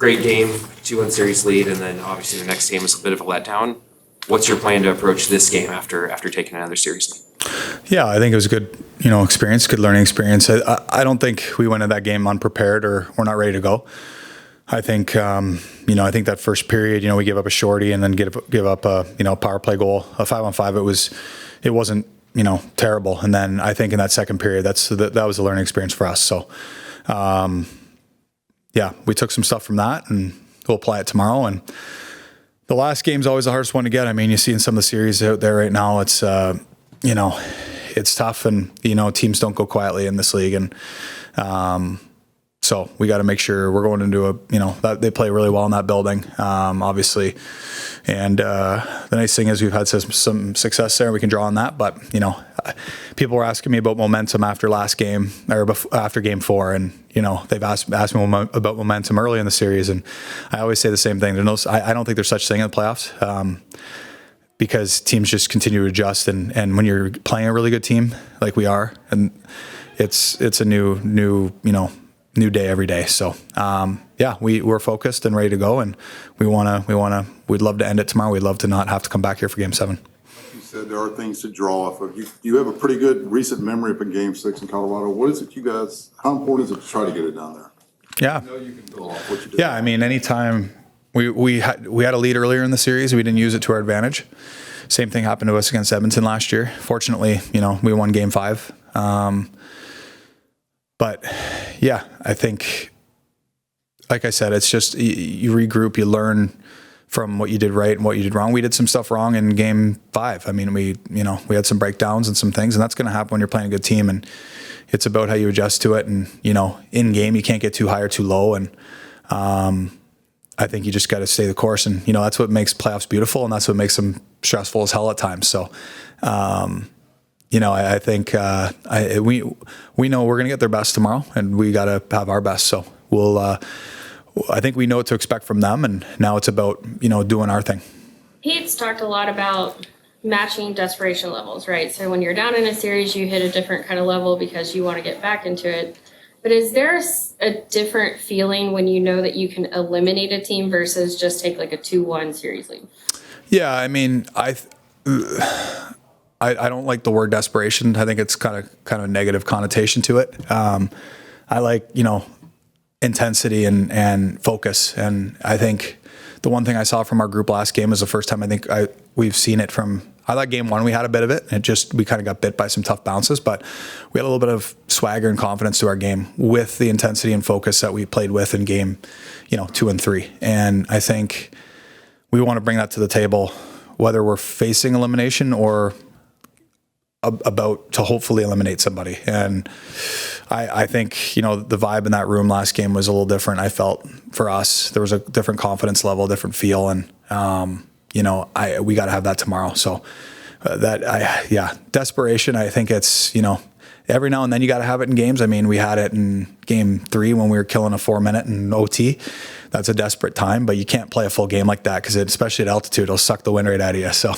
great game, 2-1 series lead, and then obviously the next game was a bit of a letdown. What's your plan to approach this game after taking another series lead? Yeah, I think it was a good, experience, good learning experience. I don't think we went into that game unprepared or we're not ready to go. I think, I think that first period, we gave up a shorty and then give up a, power play goal, a 5-on-5. It wasn't, terrible. And then I think in that second period, that was a learning experience for us. So, we took some stuff from that and we'll apply it tomorrow. And the last game's always the hardest one to get. I mean, you see in some of the series out there right now, it's, it's tough and, teams don't go quietly in this league. And, so we got to make sure we're going into that they play really well in that building, obviously. And the nice thing is we've had some success there. We can draw on that. But, people were asking me about momentum after last game or after game 4. And, they've asked me about momentum early in the series. And I always say the same thing. I don't think there's such thing in the playoffs because teams just continue to adjust. And when you're playing a really good team like we are, and it's a new day every day. So, we're focused and ready to go, and we'd love to end it tomorrow. We'd love to not have to come back here for game 7. You said there are things to draw off of. You have a pretty good recent memory up in game 6 in Colorado. What is it how important is it to try to get it down there? Yeah. You can build off what you did. Yeah. I mean, anytime we had a lead earlier in the series, we didn't use it to our advantage. Same thing happened to us against Edmonton last year. Fortunately, we won game 5. But yeah, I think, like I said, it's just you regroup, you learn from what you did right and what you did wrong. We did some stuff wrong in game 5. I mean, we had some breakdowns and some things, and that's going to happen when you're playing a good team. And it's about how you adjust to it. And, in game, you can't get too high or too low. And I think you just got to stay the course. And, that's what makes playoffs beautiful, and that's what makes them stressful as hell at times. So, I think we know we're going to get their best tomorrow, and we got to have our best. So I think we know what to expect from them, and now it's about doing our thing. Pete's talked a lot about matching desperation levels, right? So when you're down in a series, you hit a different kind of level because you want to get back into it. But is there a different feeling when you know that you can eliminate a team versus just take like a 2-1 series lead? Yeah, I mean, I don't like the word desperation. I think it's kind of a negative connotation to it. I like, intensity and focus. And I think the one thing I saw from our group last game was the first time we've seen it from. I thought game 1 we had a bit of it. We kind of got bit by some tough bounces, but we had a little bit of swagger and confidence to our game with the intensity and focus that we played with in game, 2 and 3. And I think we want to bring that to the table, whether we're facing elimination or about to hopefully eliminate somebody. And I think, the vibe in that room last game was a little different. I felt for us, there was a different confidence level, different feel. And, we got to have that tomorrow. So desperation, I think it's, every now and then you got to have it in games. I mean, we had it in game 3 when we were killing a 4-minute in OT. That's a desperate time, but you can't play a full game like that because especially at altitude, it'll suck the wind right out of you. So,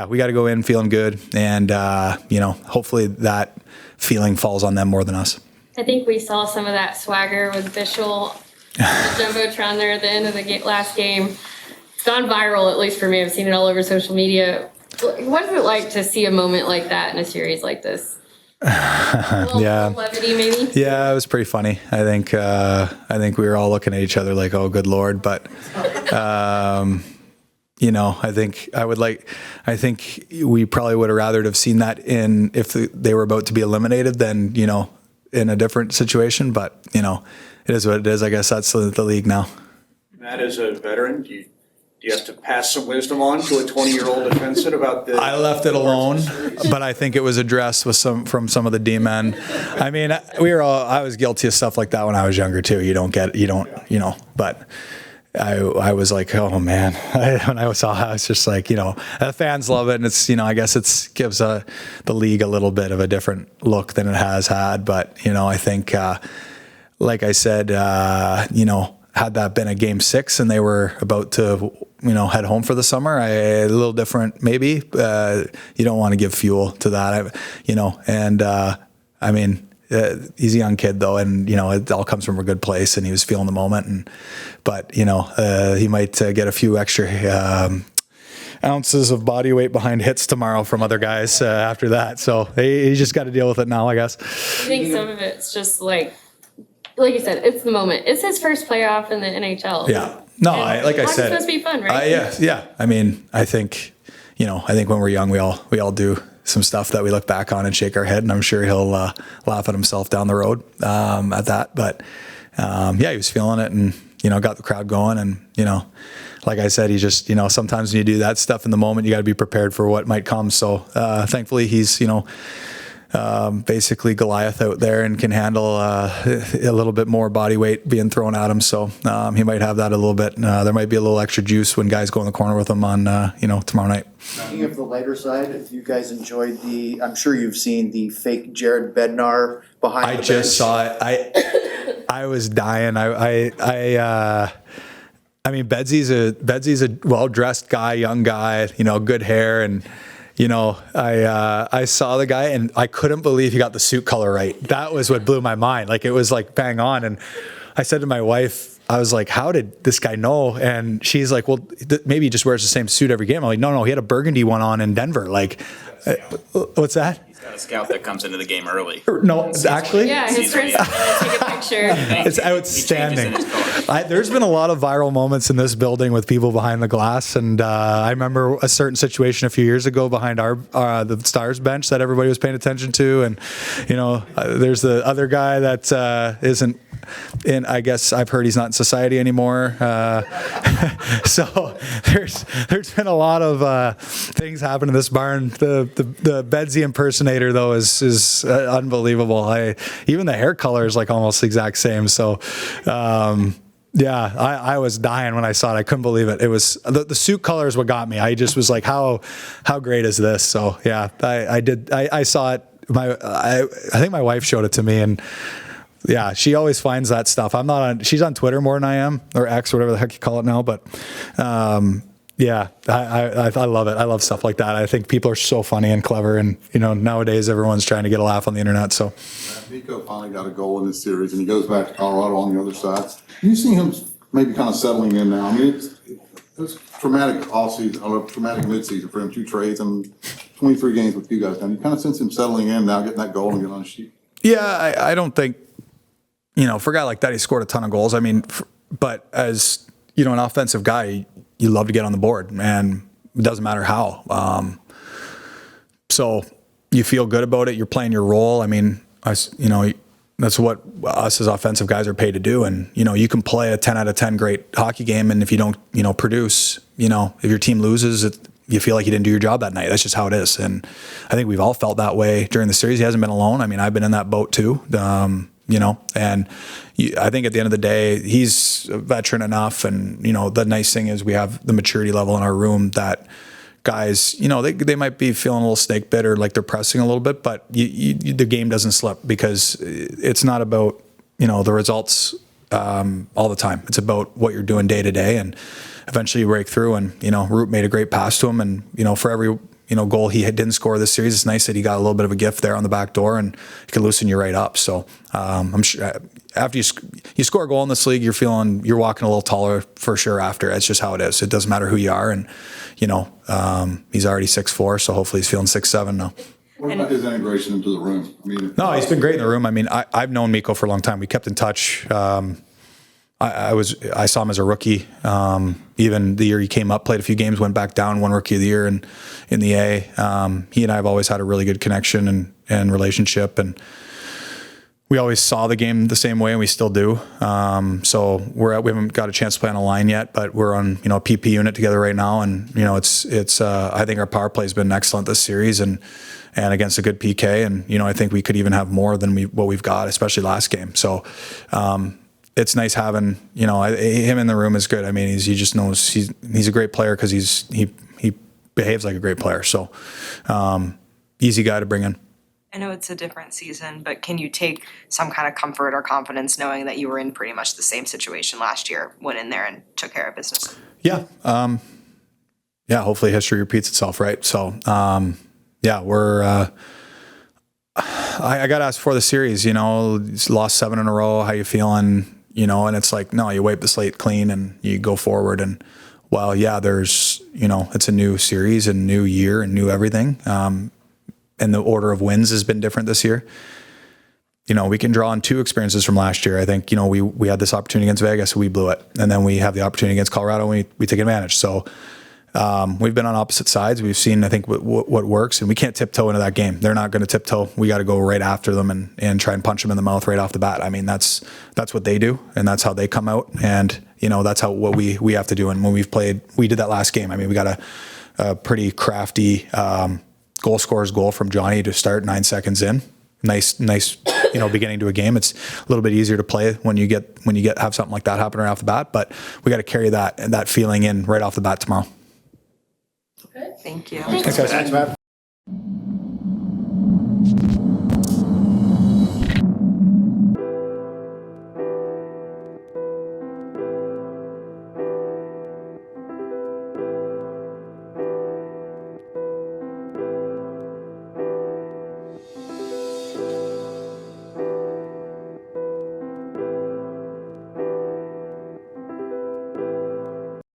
we got to go in feeling good, and hopefully that feeling falls on them more than us. I think we saw some of that swagger with Bichsel, the Jumbotron there at the end of the last game. It's gone viral, at least for me. I've seen it all over social media. What is it like to see a moment like that in a series like this? Yeah. Levity, maybe? Yeah, it was pretty funny. I think we were all looking at each other like, oh, good Lord. But, I think we probably would have rather have seen that if they were about to be eliminated than, in a different situation. But, it is what it is. I guess that's the league now. Matt, as a veteran, do you have to pass some wisdom on to a 20-year-old defenseman about the... I left it alone, but I think it was addressed from some of the D-men. I mean, I was guilty of stuff like that when I was younger too. But I was like, oh man, when I saw I was just like, the fans love it. And it's, I guess it gives the league a little bit of a different look than it has had. But, I think, like I said, had that been a game 6 and they were about to, head home for the summer, a little different, maybe. You don't want to give fuel to that, I mean, he's a young kid though, and it all comes from a good place, and he was feeling the moment. But he might get a few extra ounces of body weight behind hits tomorrow from other guys after that. So he just got to deal with it now, I guess. I think some of it's just like you said, it's the moment. It's his first playoff in the NHL. Yeah. No, like I said, it's supposed to be fun, right? Yeah. I mean, I think when we're young, we all do some stuff that we look back on and shake our head, and I'm sure he'll laugh at himself down the road at that. But he was feeling it, and got the crowd going, and like I said, he just sometimes when you do that stuff in the moment, you got to be prepared for what might come. So thankfully, he's basically Goliath out there and can handle a little bit more body weight being thrown at him. So he might have that a little bit. There might be a little extra juice when guys go in the corner with him on tomorrow night. Speaking of the lighter side, if you guys enjoyed I'm sure you've seen the fake Jared Bednar behind the bench. I just saw it. I was dying. I mean, Bedsy's a well-dressed guy, young guy, good hair, and I saw the guy and I couldn't believe he got the suit color right. That was what blew my mind. Like, it was like bang on. And I said to my wife, I was like, how did this guy know? And she's like, well, maybe he just wears the same suit every game. I'm like, no, he had a burgundy one on in Denver. Like, what's that? He's got a scout that comes into the game early. No, actually? Yeah, his friends take a picture. It's outstanding. There's been a lot of viral moments in this building with people behind the glass, and I remember a certain situation a few years ago behind the Stars bench that everybody was paying attention to, and there's the other guy that isn't in. I guess I've heard he's not in society anymore. So there's been a lot of things happen in this barn. The Bedsy impersonator though is unbelievable. Even the hair color is like almost the exact same. So. I was dying when I saw it. I couldn't believe it. It was the suit color is what got me. I just was like, how great is this? So yeah, I saw it. I think my wife showed it to me, and yeah, she always finds that stuff. She's on Twitter more than I am, or X, whatever the heck you call it now. But yeah, I love it. I love stuff like that. I think people are so funny and clever, and nowadays everyone's trying to get a laugh on the internet. So Nico finally got a goal in this series, and he goes back to Colorado on the other side. You see him maybe kind of settling in now. I mean, it's traumatic offseason, or traumatic midseason for him. 2 trades and 23 games with you guys now. You kind of sense him settling in now, getting that goal and getting on his sheet. Yeah, I don't think for a guy like that, he scored a ton of goals. I mean, but as an offensive guy, you love to get on the board, and it doesn't matter how. So you feel good about it. You're playing your role. I mean, that's what us as offensive guys are paid to do. And, you can play a 10 out of 10 great hockey game, and if you don't, produce, if your team loses, you feel like you didn't do your job that night. That's just how it is. And I think we've all felt that way during the series. He hasn't been alone. I mean, I've been in that boat too. And I think at the end of the day, he's a veteran enough. And, the nice thing is we have the maturity level in our room that guys, they might be feeling a little snake bit or like they're pressing a little bit, but the game doesn't slip, because it's not about, the results all the time. It's about what you're doing day to day, and eventually you break through. And, Root made a great pass to him, and, for every goal he didn't score this series, it's nice that he got a little bit of a gift there on the back door, and he can loosen you right up. So I'm sure after you score a goal in this league, you're walking a little taller for sure after. It's just how it is. It doesn't matter who you are. And, he's already 6'4", so hopefully he's feeling 6'7" now. What about his integration into the room? I mean, no, he's been great in the room. I mean, I've known Mikko for a long time. We kept in touch. I saw him as a rookie. Even the year he came up, played a few games, went back down, won Rookie of the Year in the A. He and I have always had a really good connection and relationship, and we always saw the game the same way, and we still do. So we haven't got a chance to play on a line yet, but we're on a PP unit together right now, and it's I think our power play has been excellent this series, and against a good PK, and I think we could even have more than what we've got, especially last game. So. It's nice having him in the room is good. I mean, he just knows he's a great player because he behaves like a great player. So easy guy to bring in. I know it's a different season, but can you take some kind of comfort or confidence knowing that you were in pretty much the same situation last year, went in there and took care of business? Yeah. Hopefully history repeats itself, right? So we're I got asked before the series, lost 7 in a row. How you feeling? And it's like, no, you wipe the slate clean and you go forward. And well, yeah, there's, it's a new series and new year and new everything. And the order of wins has been different this year. We can draw on 2 experiences from last year. I think, we had this opportunity against Vegas, we blew it. And then we have the opportunity against Colorado and we take advantage. So we've been on opposite sides. We've seen, I think, what works, and we can't tiptoe into that game. They're not going to tiptoe. We got to go right after them and try and punch them in the mouth right off the bat. I mean, that's what they do, and that's how they come out. And that's what we have to do. And when we did that last game. I mean, we got a pretty crafty goal scorer's goal from Johnny to start 9 seconds in. Nice, beginning to a game. It's a little bit easier to play when you have something like that happen right off the bat. But we got to carry that feeling in right off the bat tomorrow. Thank you. Thanks, guys. Thanks, Matt.